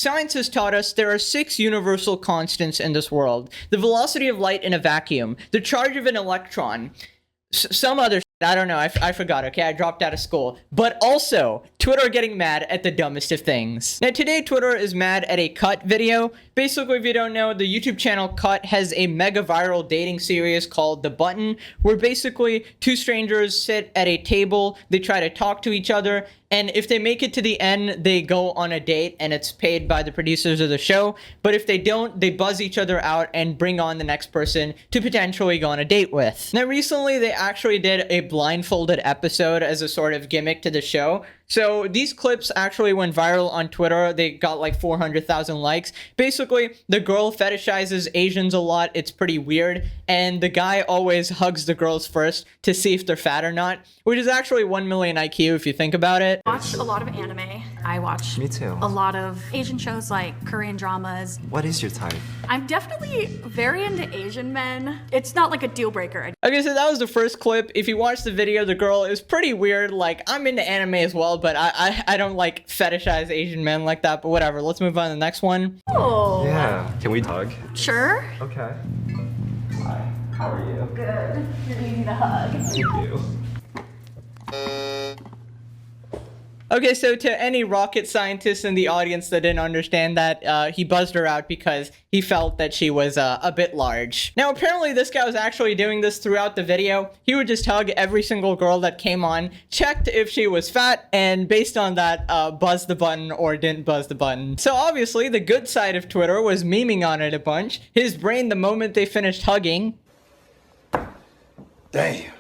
Science has taught us there are 6 universal constants in this world. The velocity of light in a vacuum, the charge of an electron, some other I don't know, I forgot, okay? I dropped out of school. But also, Twitter getting mad at the dumbest of things. Now, today, Twitter is mad at a Cut video. Basically, if you don't know, the YouTube channel Cut has a mega viral dating series called The Button, where basically 2 strangers sit at a table, they try to talk to each other, and if they make it to the end, they go on a date, and it's paid by the producers of the show. But if they don't, they buzz each other out and bring on the next person to potentially go on a date with. Now, recently, they actually did a blindfolded episode as a sort of gimmick to the show. So these clips actually went viral on Twitter. They got like 400,000 likes. Basically, the girl fetishizes Asians a lot. It's pretty weird. And the guy always hugs the girls first to see if they're fat or not, which is actually 1 million IQ if you think about it. I watch a lot of anime. I watch Me too. a lot of Asian shows like Korean dramas. What is your type? I'm definitely very into Asian men. It's not like a deal breaker. Okay, so that was the first clip. If you watch the video, the girl is pretty weird. Like, I'm into anime as well, but I don't like fetishize Asian men like that, but whatever. Let's move on to the next one. Oh. Yeah. Can we hug? Sure. Okay. Hi. How are you? Good. You're easy to hug. Thank you. Okay, so to any rocket scientists in the audience that didn't understand that, he buzzed her out because he felt that she was a bit large. Now, apparently this guy was actually doing this throughout the video. He would just hug every single girl that came on, checked if she was fat, and based on that, buzzed the button or didn't buzz the button. So obviously, the good side of Twitter was memeing on it a bunch. His brain, the moment they finished hugging... Damn.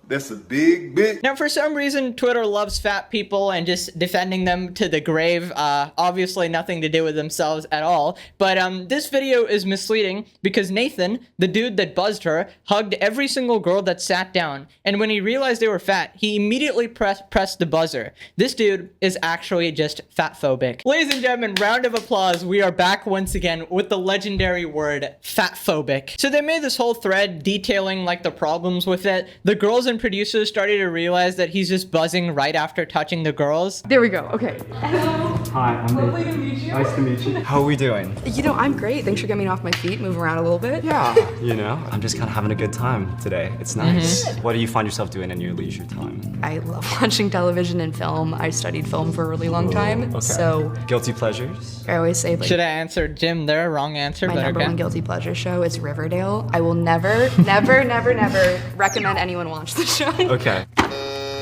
That's a big bitch. Now, for some reason, Twitter loves fat people and just defending them to the grave. Obviously, nothing to do with themselves at all. But this video is misleading because Nathan, the dude that buzzed her, hugged every single girl that sat down. And when he realized they were fat, he immediately pressed the buzzer. This dude is actually just fat-phobic. Ladies and gentlemen, round of applause. We are back once again with the legendary word fat-phobic. So they made this whole thread detailing like the problems with it. The girls and producers started to realize that he's just buzzing right after touching the girls. There we go. Okay. Hi, I'm Lovely to meet you. Nice to meet you. How are we doing? You know, I'm great. Thanks for getting me off my feet, move around a little bit. Yeah. You know, I'm just kind of having a good time today. It's nice. What do you find yourself doing in your leisure time? I love watching television and film. I studied film for a really long time. Okay. So Guilty pleasures? I always say like Should I answer Jim there? Wrong answer, my but number okay. one guilty pleasure show is Riverdale. I will never, never recommend anyone watch the show. Okay.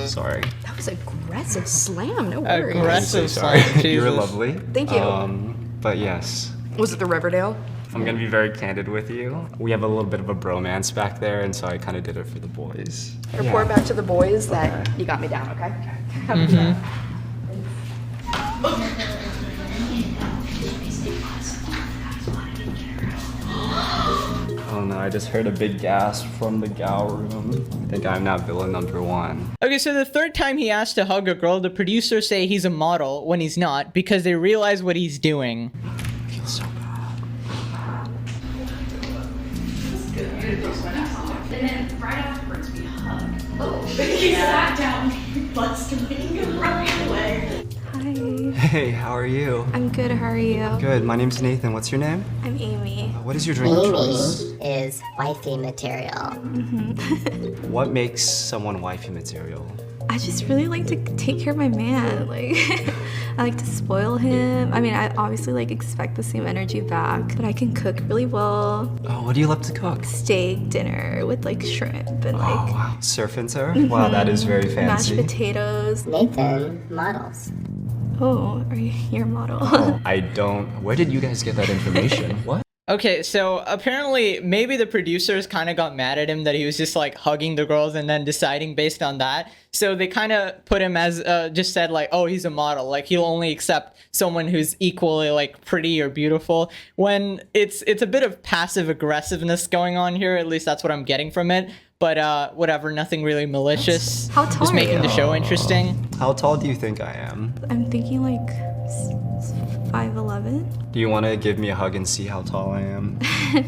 Sorry. That was aggressive slam. No worries. Aggressive Sorry. slam. You were Jesus. lovely. Thank you. But yes. Was it the Riverdale? I'm gonna be very candid with you. We have a little bit of a bromance back there, and so I kind of did it for the boys. Report back to the boys that you got me down, okay? Oh no, I just heard a big gasp from the gal room. I think I'm now villain number 1. Okay, so the third time he asked to hug a girl, the producers say he's a model when he's not because they realize what he's doing. Feels so bad. And then right afterwards we hug. Oh, he sat down, blustering right away. Hi. Hey, how are you? I'm good, how are you? Good, my name's Nathan. What's your name? I'm Amy. What is your drink of Amy choice? is wifey material. What makes someone wifey material? I just really like to take care of my man. Like, I like to spoil him. I mean, I obviously like expect the same energy back, but I can cook really well. Oh, what do you love to cook? Steak dinner with like shrimp and like Oh, wow. Surf and turf? Wow, that is very mashed fancy. potatoes. Nathan models. Oh, are you your model? Oh, I don't. Where did you guys get that information? What? Okay, so apparently maybe the producers kind of got mad at him that he was just like hugging the girls and then deciding based on that. So they kind of put him as just said like, oh, he's a model. Like he'll only accept someone who's equally like pretty or beautiful. When it's a bit of passive aggressiveness going on here. At least that's what I'm getting from it. But whatever, nothing really malicious. How tall Just are making you? the show interesting. How tall do you think I am? I'm thinking like 5'11". Do you want to give me a hug and see how tall I am?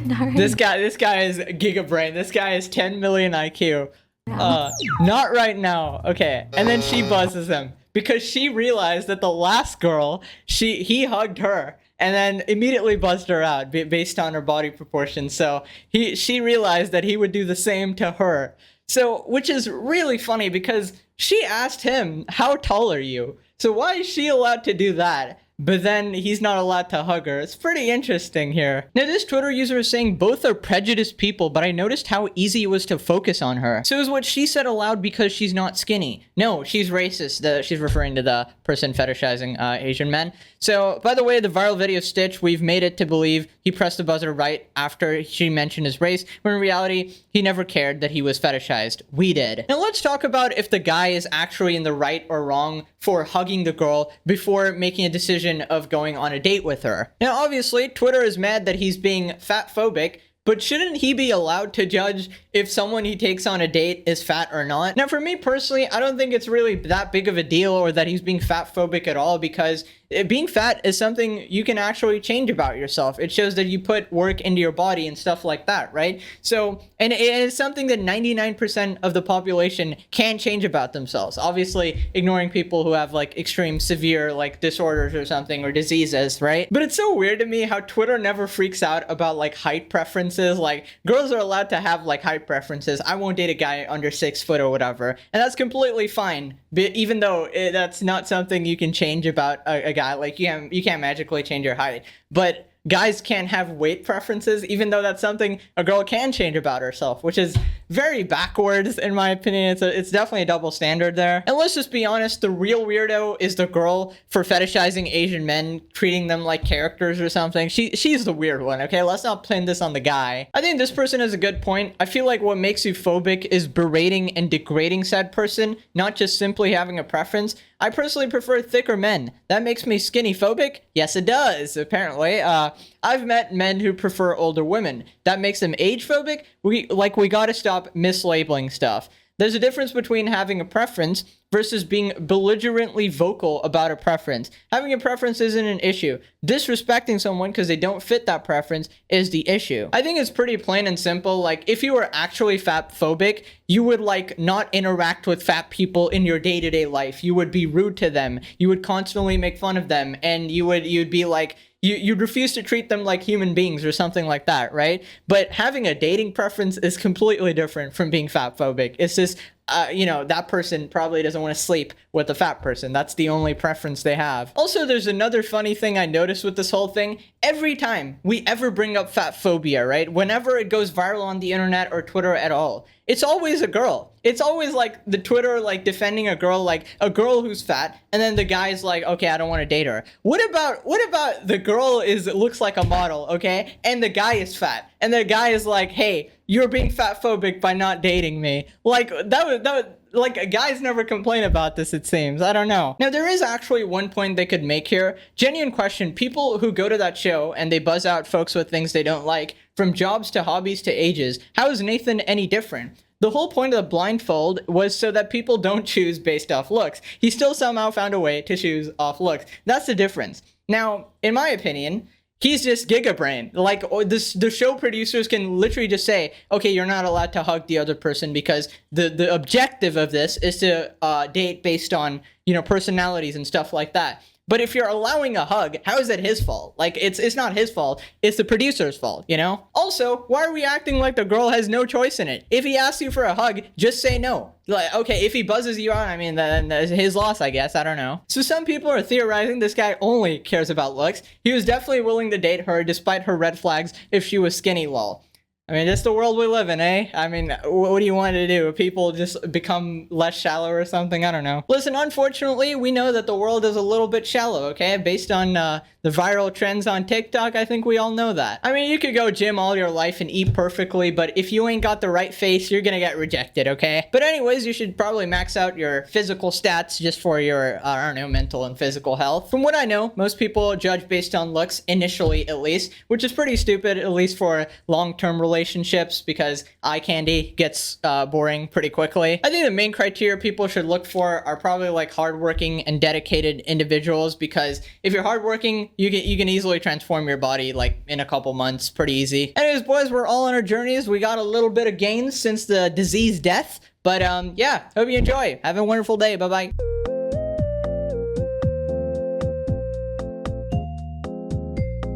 Not right This guy is gigabrain. This guy is 10 million IQ. Not right now. Okay, and then she buzzes him. because she realized that the last girl, he hugged her and then immediately buzzed her out based on her body proportions. So she realized that he would do the same to her. So, which is really funny because she asked him, how tall are you? So why is she allowed to do that? But then he's not allowed to hug her. It's pretty interesting here. Now, this Twitter user is saying both are prejudiced people, but I noticed how easy it was to focus on her. So is what she said aloud because she's not skinny? No, she's racist. She's referring to the person fetishizing Asian men. So, by the way, the viral video Stitch, we've made it to believe he pressed the buzzer right after she mentioned his race, when in reality, he never cared that he was fetishized. We did. Now, let's talk about if the guy is actually in the right or wrong for hugging the girl before making a decision of going on a date with her. Now, obviously, Twitter is mad that he's being fat phobic, but shouldn't he be allowed to judge if someone he takes on a date is fat or not? Now, for me personally, I don't think it's really that big of a deal or that he's being fat phobic at all, because being fat is something you can actually change about yourself. It shows that you put work into your body and stuff like that, right? So, and it is something that 99% of the population can change about themselves. Obviously, ignoring people who have like extreme severe like disorders or something, or diseases, right? But it's so weird to me how Twitter never freaks out about like height preferences. Like, girls are allowed to have like height preferences. I won't date a guy under 6 foot or whatever, and that's completely fine. But even though that's not something you can change about a guy, like you can't magically change your height, but guys can't have weight preferences, even though that's something a girl can change about herself, which is very backwards in my opinion. It's definitely a double standard there. And let's just be honest, the real weirdo is the girl for fetishizing Asian men, treating them like characters or something. She's the weird one, okay? Let's not pin this on the guy. I think this person has a good point. I feel like what makes you phobic is berating and degrading said person, not just simply having a preference. I personally prefer thicker men. That makes me skinny phobic? Yes, it does, apparently. I've met men who prefer older women. That makes them age phobic? We gotta stop mislabeling stuff. There's a difference between having a preference versus being belligerently vocal about a preference. Having a preference isn't an issue. Disrespecting someone because they don't fit that preference is the issue. I think it's pretty plain and simple. Like, if you were actually fat phobic, you would like not interact with fat people in your day-to-day life. You would be rude to them. You would constantly make fun of them, and you'd be like, you'd refuse to treat them like human beings or something like that, right? But having a dating preference is completely different from being fat phobic. It's just, that person probably doesn't want to sleep with a fat person. That's the only preference they have. Also, there's another funny thing I noticed with this whole thing. Every time we ever bring up fat phobia, right? Whenever it goes viral on the internet or Twitter at all, it's always a girl. It's always like the Twitter like defending a girl who's fat, and then the guy's like, okay, I don't want to date her. What about the girl looks like a model, okay? And the guy is fat. And the guy is like, hey, you're being fat phobic by not dating me. Like, that would like, guys never complain about this, it seems. I don't know. Now, there is actually one point they could make here. Genuine question. People who go to that show and they buzz out folks with things they don't like, from jobs to hobbies to ages, how is Nathan any different? The whole point of the blindfold was so that people don't choose based off looks. He still somehow found a way to choose off looks. That's the difference. Now, in my opinion, he's just gigabrain. Like, the show producers can literally just say, okay, you're not allowed to hug the other person because the objective of this is to date based on, personalities and stuff like that. But if you're allowing a hug, how is that his fault? Like, it's not his fault. It's the producer's fault, Also, why are we acting like the girl has no choice in it? If he asks you for a hug, just say no. Like, okay, if he buzzes you out, I mean, then that's his loss, I guess. I don't know. So some people are theorizing this guy only cares about looks. He was definitely willing to date her despite her red flags if she was skinny, lol. I mean, that's the world we live in, eh? I mean, what do you want to do? People just become less shallow or something? I don't know. Listen, unfortunately, we know that the world is a little bit shallow, okay? Based on the viral trends on TikTok, I think we all know that. I mean, you could go gym all your life and eat perfectly, but if you ain't got the right face, you're gonna get rejected, okay? But anyways, you should probably max out your physical stats just for your, mental and physical health. From what I know, most people judge based on looks, initially at least, which is pretty stupid, at least for long-term relationships, because eye candy gets boring pretty quickly. I think the main criteria people should look for are probably like hardworking and dedicated individuals, because if you're hardworking, you can easily transform your body like in a couple months, pretty easy. Anyways, boys, we're all on our journeys. We got a little bit of gains since the disease death, but yeah, hope you enjoy. Have a wonderful day. Bye-bye.